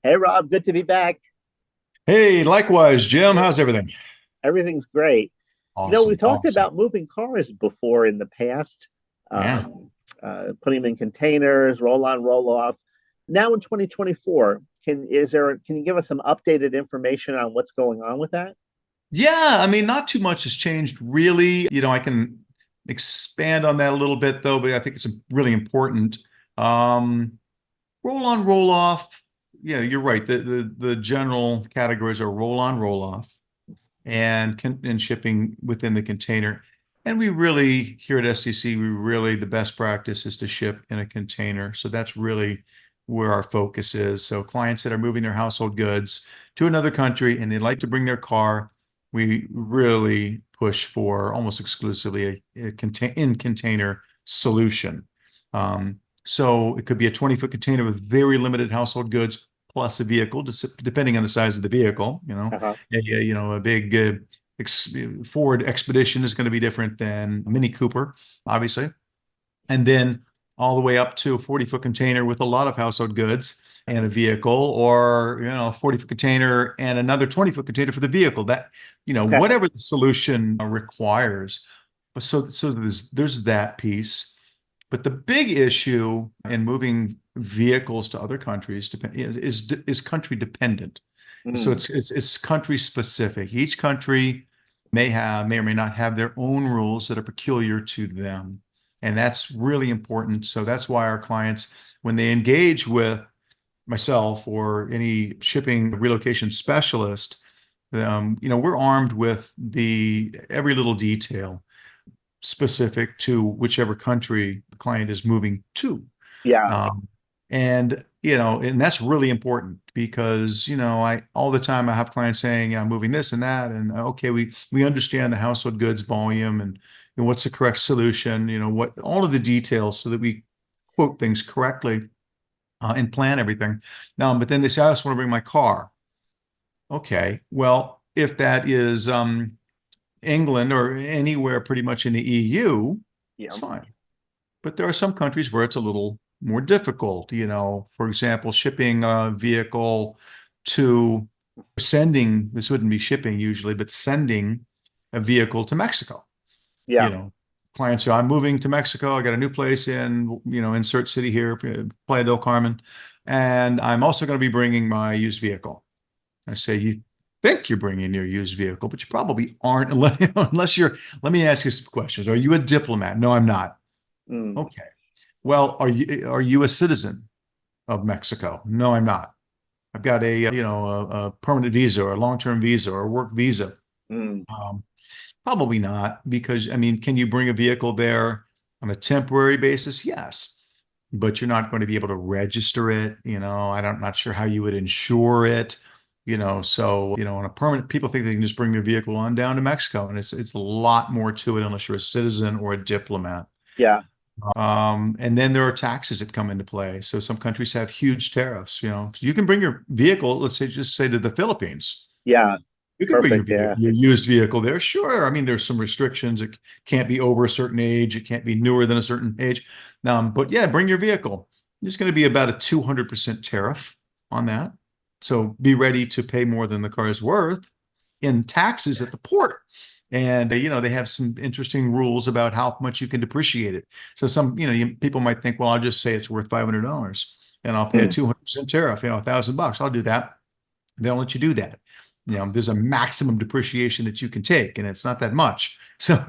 Hey Rob, good to be back. Hey, likewise, Jim. How's everything? Everything's great. We Awesome, talked awesome. about moving cars before in the past, Yeah. um, putting them in containers, roll on, roll off. Now in 2024, can you give us some updated information on what's going on with that? Yeah, I mean, not too much has changed really. I can expand on that a little bit though, but I think it's really important. Um, Roll on, roll off. Yeah, you're right. The general categories are roll on, roll off, and shipping within the container. And we really here at SDC, the best practice is to ship in a container. So that's really where our focus is. So clients that are moving their household goods to another country and they'd like to bring their car, we really push for almost exclusively a in container solution. So it could be a 20-foot container with very limited household goods plus a vehicle, depending on the size of the vehicle. Uh-huh. A big Ford Expedition is going to be different than a Mini Cooper, obviously. And then all the way up to a 40-foot container with a lot of household goods and a vehicle, or, a 40-foot container and another 20-foot container for the vehicle. Okay. Whatever the solution requires. But so there's that piece. But the big issue in moving vehicles to other countries is country dependent. So Mm. it's country specific. Each country may or may not have their own rules that are peculiar to them. And that's really important. So that's why our clients, when they engage with myself or any shipping relocation specialist, we're armed with the every little detail specific to whichever country the client is moving to. Yeah. Um, and that's really important because, I all the time I have clients saying, I'm moving this and that. And okay, we understand the household goods volume and what's the correct solution, what all of the details so that we quote things correctly and plan everything. But then they say, I just want to bring my car. Okay, well, if that is England or anywhere pretty much in the EU, Yeah. it's fine. But there are some countries where it's a little more difficult. For example, shipping a vehicle to sending, this wouldn't be shipping usually, but sending a vehicle to Mexico. You Yeah. know, Clients say, I'm moving to Mexico. I got a new place in, insert city here, Playa del Carmen. And I'm also going to be bringing my used vehicle. I say, you think you're bringing your used vehicle, but you probably aren't unless you're, let me ask you some questions. Are you a diplomat? No, I'm not. Mm. Okay. Well, are you a citizen of Mexico? No, I'm not. I've got a permanent visa or a long-term visa or a work visa. Mm. Um, Probably not, because I mean, can you bring a vehicle there on a temporary basis? Yes, but you're not going to be able to register it. I'm not sure how you would insure it. So on a permanent, people think they can just bring their vehicle on down to Mexico, and it's a lot more to it unless you're a citizen or a diplomat. Yeah. And then there are taxes that come into play. So some countries have huge tariffs. You can bring your vehicle, let's say, just say to the Philippines. Yeah. You can bring Perfect. Yeah. your used vehicle there. Sure. I mean, there's some restrictions. It can't be over a certain age. It can't be newer than a certain age. But yeah, bring your vehicle. There's going to be about a 200% tariff on that. So be ready to pay more than the car is worth in taxes at the port. And they have some interesting rules about how much you can depreciate it. So people might think, well, I'll just say it's worth $500 and I'll pay a Mm. 200% tariff, $1,000. I'll do that. They don't let you do that. There's a maximum depreciation that you can take, and it's not that much. So,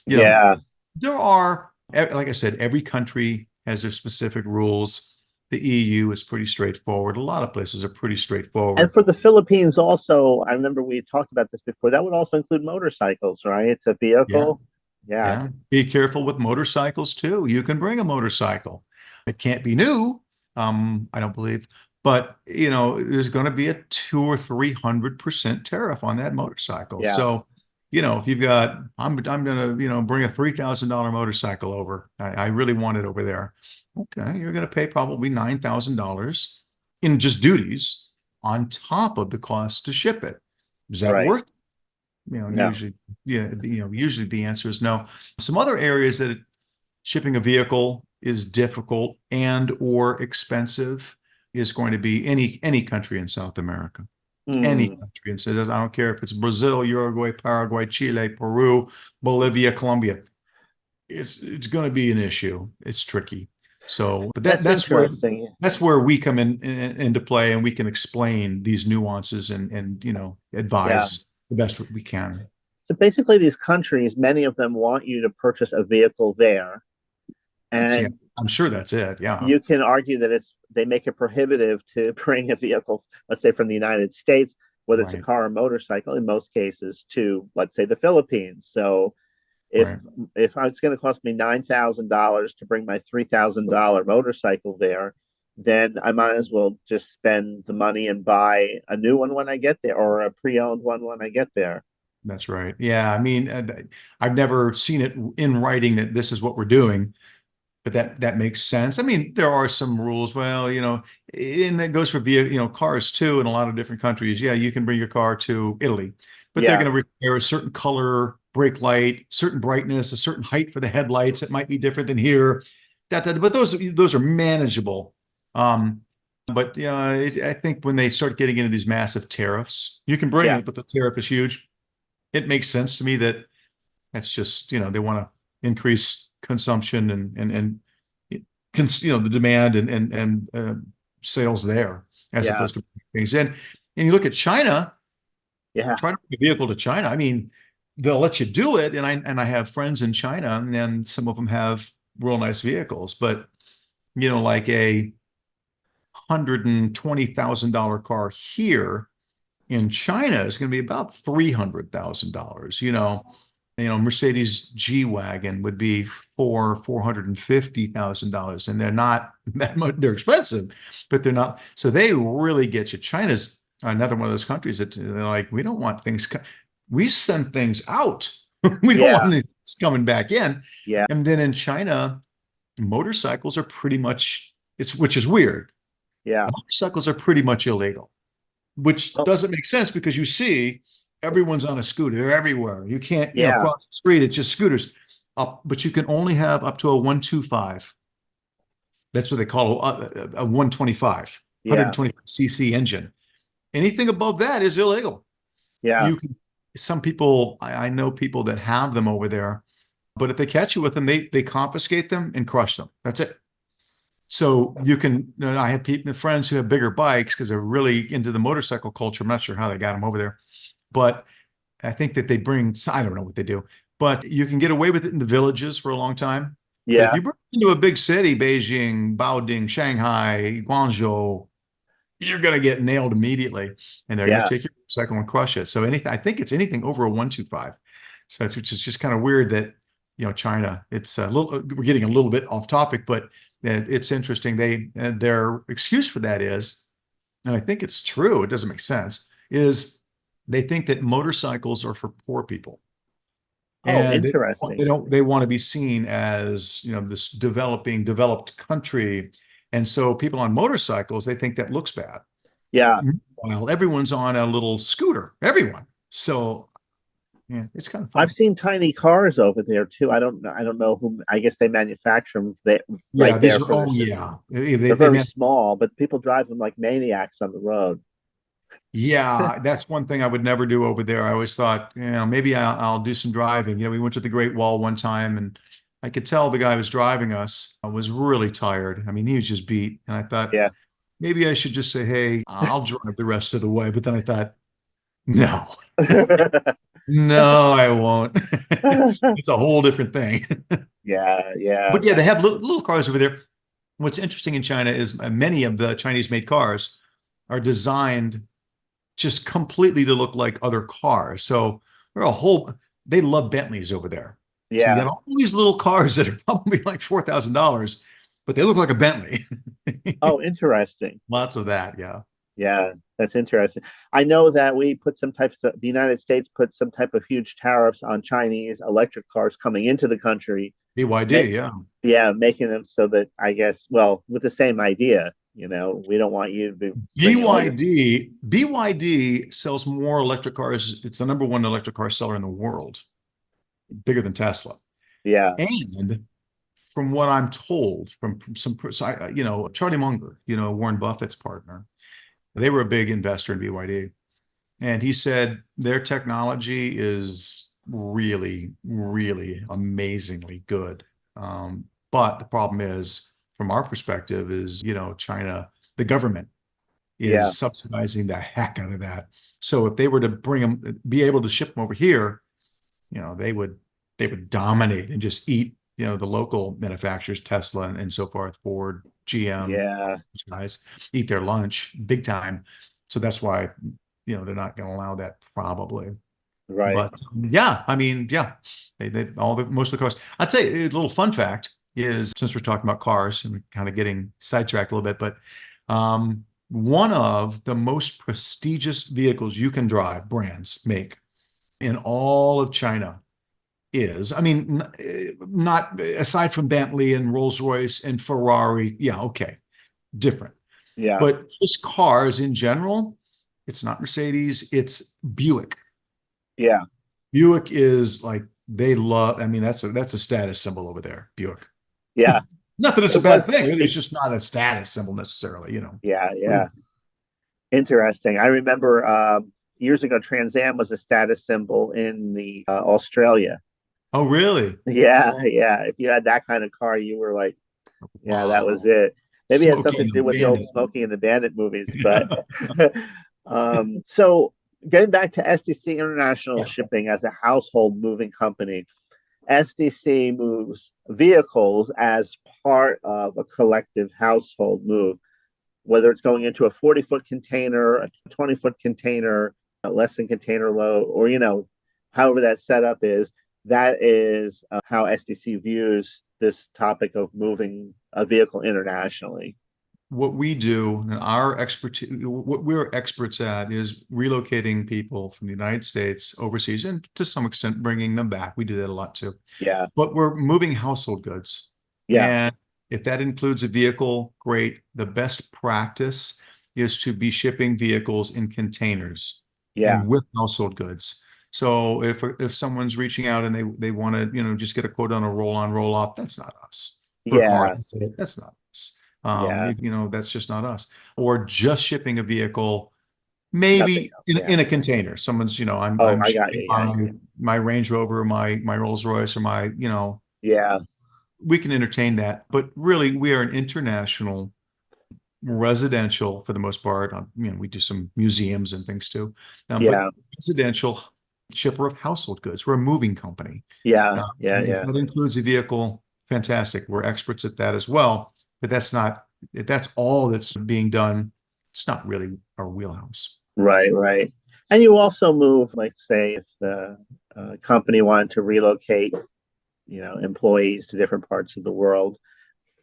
you know, Yeah. there are, like I said, every country has their specific rules. The EU is pretty straightforward. A lot of places are pretty And straightforward. for the Philippines also, I remember we talked about this before. That would also include motorcycles, right? It's a Yeah, vehicle. Yeah. yeah. Be careful with motorcycles too. You can bring a motorcycle. It can't be new, I don't believe, but there's going to be a 200 or 300% tariff on that motorcycle. Yeah. So, if you've got, I'm going to, bring a $3,000 motorcycle over. I really want it over there. Okay, you're going to pay probably $9,000 in just duties on top of the cost to ship it. Is that Right. worth No. usually, yeah, usually the answer is no. Some other areas that shipping a vehicle is difficult and or expensive. is going to be any country in South America. Any Hmm. country. And so I don't care if it's Brazil, Uruguay, Paraguay, Chile, Peru, Bolivia, Colombia. It's going to be an issue. It's tricky. So, but That's interesting. that's where we come into play, and we can explain these nuances and Yeah. advise the best we can. So basically, these countries, many of them want you to purchase a vehicle there, Yeah, and I'm sure that's it. Yeah, you can argue that they make it prohibitive to bring a vehicle, let's say from the United States, whether it's a right, car or motorcycle, in most cases, to let's say the Philippines. So if right. if it's going to cost me $9,000 to bring my $3,000 motorcycle there, then I might as well just spend the money and buy a new one when I get there, or a pre-owned one when I get there. That's right. Yeah, I mean, I've never seen it in writing that this is what we're doing, but that makes sense. I mean, there are some rules. Well, and that goes for cars too in a lot of different countries. Yeah, you can bring your car to Italy, but they're Yeah, going to require a certain color brake light, certain brightness, a certain height for the headlights. It might be different than here. But those are manageable. Um, but I think when they start getting into these massive tariffs, you can bring yeah, it, but the tariff is huge. It makes sense to me that that's just, they want to increase consumption and the demand and sales there as yeah, opposed to things in. And you look at China, yeah, try to bring a vehicle to China. I mean, they'll let you do it. And I have friends in China, and some of them have real nice vehicles, but like a $120,000 car here in China is going to be about $300,000. Mercedes G-Wagon would be $450,000, and they're not that much. They're expensive, but they're not. So they really get you. China's another one of those countries that they're like, we don't want things. We send things out. We don't want yeah, things coming back in. yeah. And then in China, motorcycles are pretty much which is weird. Yeah. Motorcycles are pretty much illegal, which Oh, doesn't make sense because you see everyone's on a scooter. They're everywhere. You can't, yeah. cross the street. It's just scooters. But you can only have up to a 125. That's what they call a 125, Yeah. 125cc engine. Anything above that is illegal. Yeah. You can, some people, I know people that have them over there, but if they catch you with them, they confiscate them and crush them. That's it. So you can, I have friends who have bigger bikes because they're really into the motorcycle culture. I'm not sure how they got them over there, but I think that I don't know what they do, but you can get away with it in the villages for a long time. But if Yeah. you bring it into a big city, Beijing, Baoding, Shanghai, Guangzhou, you're going to get nailed immediately, and they're going to Yeah. take your motorcycle and crush it. So I think it's anything over a 125. So which is just kind of weird that, China, it's a little, we're getting a little bit off topic, but it's interesting. Their excuse for that is, and I think it's true, it doesn't make sense, is they think that motorcycles are for poor people. Oh, And interesting. they want to be seen as, this developed country. And so people on motorcycles, they think that looks bad. Yeah. While everyone's on a little scooter, everyone. So yeah, it's kind of I've funny. seen tiny cars over there too. I don't know who. I guess they manufacture them Yeah, right these there are, for their oh city. yeah. They, They're they very meant, small, but people drive them like maniacs on the road. yeah, that's one thing I would never do over there. I always thought, maybe I'll do some driving. We went to the Great Wall one time, and I could tell the guy who was driving us was really tired. I mean, he was just beat. And I thought, Yeah. maybe I should just say, hey, I'll drive the rest of the way. But then I thought, no, no, I won't. It's a whole different thing. Yeah. Yeah. But yeah, they have little cars over there. What's interesting in China is many of the Chinese made cars are designed just completely to look like other cars. So they love Bentleys over there. So you Yeah. got all these little cars that are probably like $4,000, but they look like a Bentley. Oh, interesting. Lots of that. Yeah. Yeah, that's interesting. I know that the United States put some type of huge tariffs on Chinese electric cars coming into the country. Ma- BYD. Yeah. yeah, making them so that I guess, well, with the same idea, we don't want you to be bringing all your, BYD sells more electric cars. It's the number one electric car seller in the world, bigger than Tesla. yeah, And from what I'm told from some, Charlie Munger, Warren Buffett's partner, they were a big investor in BYD. And he said their technology is really, really amazingly good. But the problem is, from our perspective, is, China, the government Yeah. is subsidizing the heck out of that. So if they were to be able to ship them over here, they would dominate and just eat, the local manufacturers, Tesla and so forth, Ford, GM, Yeah. guys eat their lunch big time. So that's why, they're not going to allow that probably. Right. But yeah, I mean, yeah, they most of the cars. I'll tell you a little fun fact is, since we're talking about cars and kind of getting sidetracked a little bit, but one of the most prestigious vehicles you can drive, brands make in all of China is, I mean, not aside from Bentley and Rolls-Royce and Ferrari. Yeah, okay, different. Yeah. But just cars in general, it's not Mercedes, it's Buick. Yeah. Buick is like, they love, I mean, that's a status symbol over there, Buick. Yeah. Not that it's a It bad was, thing. it, It's just not a status symbol necessarily. yeah. Yeah. Interesting. I remember years ago, Trans Am was a status symbol in the Australia. Oh, really? Yeah. Yeah. If you had that kind of car, you were like, yeah, that was Wow. it. Maybe it had Smokey something and to do the with the old Bandit. Smokey and the Bandit movies, but Yeah. so getting back to SDC International Yeah. Shipping as a household moving company, SDC moves vehicles as part of a collective household move, whether it's going into a 40-foot container, a 20-foot container, a less than container load, or, however that setup is. That is how SDC views this topic of moving a vehicle internationally. What we do and our expertise, what we're experts at, is relocating people from the United States overseas, and to some extent bringing them back. We do that a lot too. Yeah. But we're moving household goods. Yeah. And if that includes a vehicle, great. The best practice is to be shipping vehicles in containers Yeah. and with household goods. So if someone's reaching out and they want to, just get a quote on a roll on, roll off, that's not us. For a car, Yeah. that's not us. Yeah. That's just not us. Or just shipping a vehicle, Nothing maybe else. in, Yeah. in a container. Someone's, Oh, I'm I got shipping you. Yeah. my Range Rover, my Rolls Royce, or my, Yeah. we can entertain that. But really, we are an international residential for the most part. We do some museums and things too, but Yeah. residential shipper of household goods. We're a moving company. Yeah. Yeah. If Yeah. that includes a vehicle, fantastic. We're experts at that as well. But if that's all that's being done, it's not really our wheelhouse. Right. Right. And you also move, like, say, if the company wanted to relocate, employees to different parts of the world,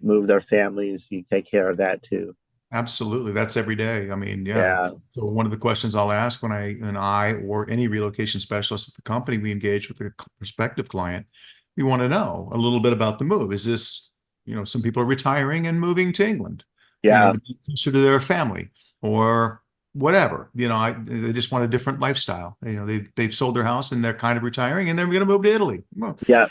move their families, you take care of that too. Absolutely. That's every day. I mean, yeah. Yeah. So one of the questions I'll ask when I or any relocation specialist at the company we engage with a prospective client, we want to know a little bit about the move. Is this, some people are retiring and moving to England, Yeah. to be closer to their family or whatever. They just want a different lifestyle. They've sold their house and they're kind of retiring and they're going to move to Italy. Well, Yeah.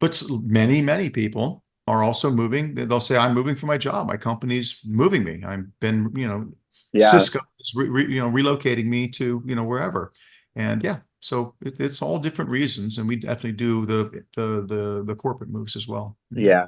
but many, many people are also moving. They'll say, I'm moving for my job. My company's moving me. I've been, Yeah. Cisco is relocating me to, wherever. And yeah, so it's all different reasons. And we definitely do the corporate moves as well. Yeah.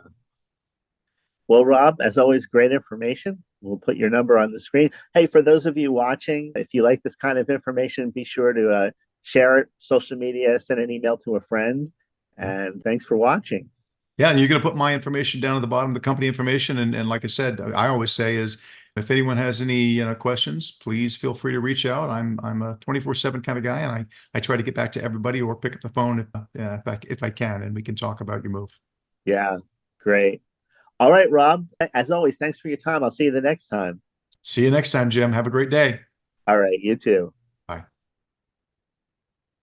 Well, Rob, as always, great information. We'll put your number on the screen. Hey, for those of you watching, if you like this kind of information, be sure to share it, social media, send an email to a friend. And thanks for watching. Yeah, and you're going to put my information down at the bottom, the company information. And like I said, I always say is, if anyone has any questions, please feel free to reach out. I'm a 24/7 kind of guy, and I try to get back to everybody or pick up the phone if I can, and we can talk about your move. Yeah, great. All right, Rob. As always, thanks for your time. I'll see you the next time. See you next time, Jim. Have a great day. All right, you too.